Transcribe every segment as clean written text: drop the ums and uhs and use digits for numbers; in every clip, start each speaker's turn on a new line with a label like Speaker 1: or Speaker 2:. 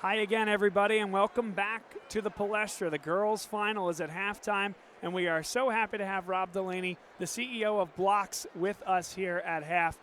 Speaker 1: Hi again, everybody, and welcome back to the Palestra. The girls' final is at halftime, and we are so happy to have Rob Delany, the CEO of BLOCS, with us here at half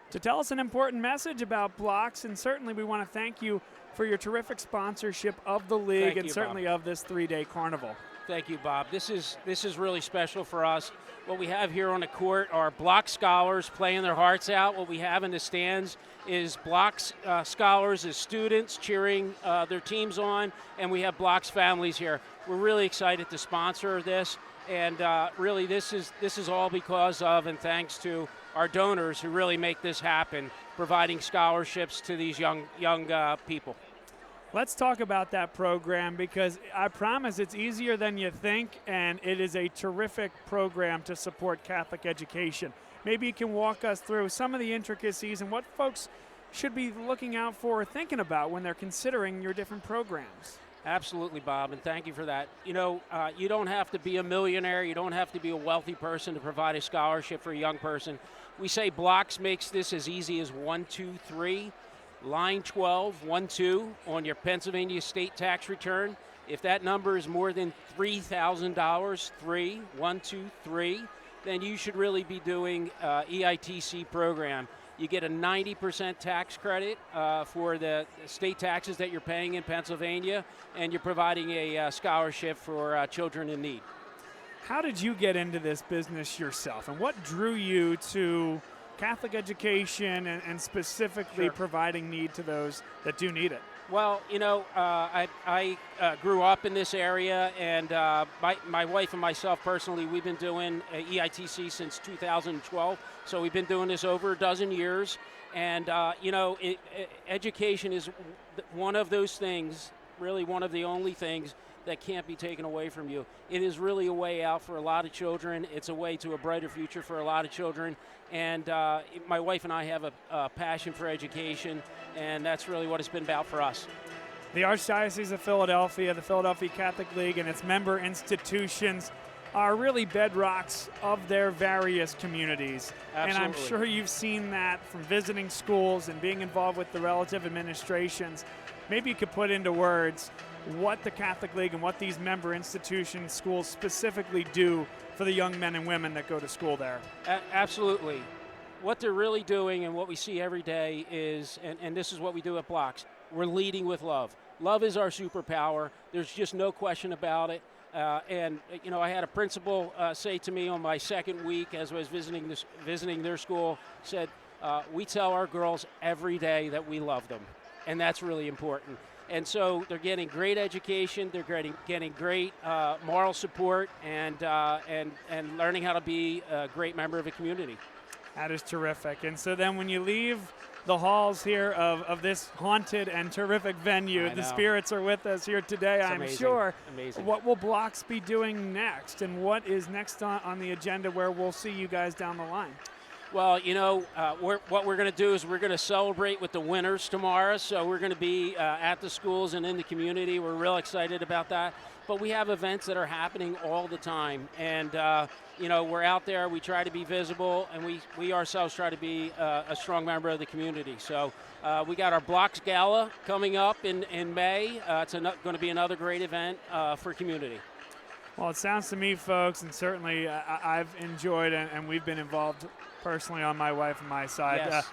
Speaker 1: to tell us an important message about BLOCS, and certainly we want to thank you for your terrific sponsorship of the league and certainly of this three-day carnival.
Speaker 2: Thank you, Bob. This is really special for us. What we have here on the court are BLOCS scholars playing their hearts out. What we have in the stands is BLOCS scholars as students cheering their teams on, and we have BLOCS families here. We're really excited to sponsor this, and really this is all because of and thanks to our donors who really make this happen, providing scholarships to these young people.
Speaker 1: Let's talk about that program, because I promise it's easier than you think, and it is a terrific program to support Catholic education. Maybe you can walk us through some of the intricacies and what folks should be looking out for or thinking about when they're considering your different programs.
Speaker 2: Absolutely, Bob, and thank you for that. You know, you don't have to be a millionaire, you don't have to be a wealthy person to provide a scholarship for a young person. We say BLOCS makes this as easy as 1, 2, 3. Line 12, 1, 2 on your Pennsylvania state tax return. If that number is more than $3,000, 3, 1, 2, 3, then you should really be doing EITC program. You get a 90% tax credit for the state taxes that you're paying in Pennsylvania, and you're providing a scholarship for children in need.
Speaker 1: How did you get into this business yourself, and what drew you to Catholic education and specifically providing need to those that do need it?
Speaker 2: Well, you know, I grew up in this area, and my wife and myself personally, we've been doing EITC since 2012, so we've been doing this over a dozen years. And, you know, education is one of those things, really one of the only things that can't be taken away from you. It is really a way out for a lot of children. It's a way to a brighter future for a lot of children. And my wife and I have a passion for education, and that's really what it's been about for us.
Speaker 1: The Archdiocese of Philadelphia, the Philadelphia Catholic League, and its member institutions are really bedrocks of their various communities.
Speaker 2: Absolutely.
Speaker 1: And I'm sure you've seen that from visiting schools and being involved with the relative administrations. Maybe you could put into words what the Catholic League and what these member institutions, schools specifically do for the young men and women that go to school there.
Speaker 2: Absolutely. What they're really doing and what we see every day is, and this is what we do at BLOCS, we're leading with love. Love is our superpower. There's just no question about it. And, you know, I had a principal say to me on my second week as I was visiting their school, said, we tell our girls every day that we love them, and that's really important. And so they're getting great education, they're getting great moral support, and learning how to be a great member of a community.
Speaker 1: That is terrific. And so then when you leave the halls here of this haunted and terrific venue, the spirits are with us here today, I'm sure.
Speaker 2: Amazing.
Speaker 1: What will BLOCS be doing next, and what is next on the agenda where we'll see you guys down the line?
Speaker 2: Well, you know, what we're going to do is we're going to celebrate with the winners tomorrow. So we're going to be at the schools and in the community. We're real excited about that. But we have events that are happening all the time. And, you know, we're out there. We try to be visible, and we ourselves try to be a strong member of the community. So we got our BLOCS Gala coming up in May. It's going to be another great event for community.
Speaker 1: Well, it sounds to me, folks, and certainly I've enjoyed and we've been involved personally on my wife and my side.
Speaker 2: Yes.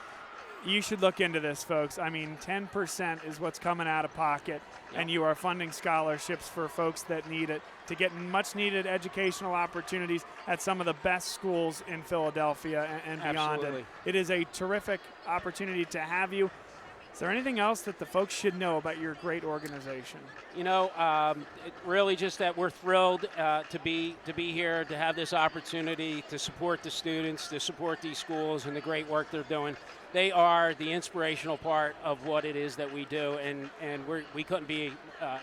Speaker 1: You should look into this, folks. I mean, 10% is what's coming out of pocket, and you are funding scholarships for folks that need it to get much-needed educational opportunities at some of the best schools in Philadelphia and beyond.
Speaker 2: Absolutely.
Speaker 1: And it is a terrific opportunity to have you. Is there anything else that the folks should know about your great organization?
Speaker 2: You know, really just that we're thrilled to be here, to have this opportunity to support the students, to support these schools and the great work they're doing. They are the inspirational part of what it is that we do, and we couldn't be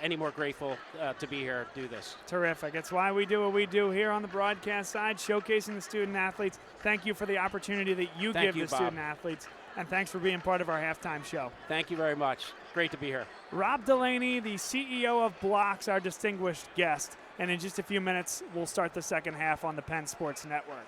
Speaker 2: any more grateful to be here to do this.
Speaker 1: Terrific. It's why we do what we do here on the broadcast side, showcasing the student athletes. Thank you for the opportunity that you give the student athletes. And thanks for being part of our halftime show.
Speaker 2: Thank you very much. Great to be here.
Speaker 1: Rob Delany, the CEO of BLOCS, our distinguished guest. And in just a few minutes, we'll start the second half on the Penn Sports Network.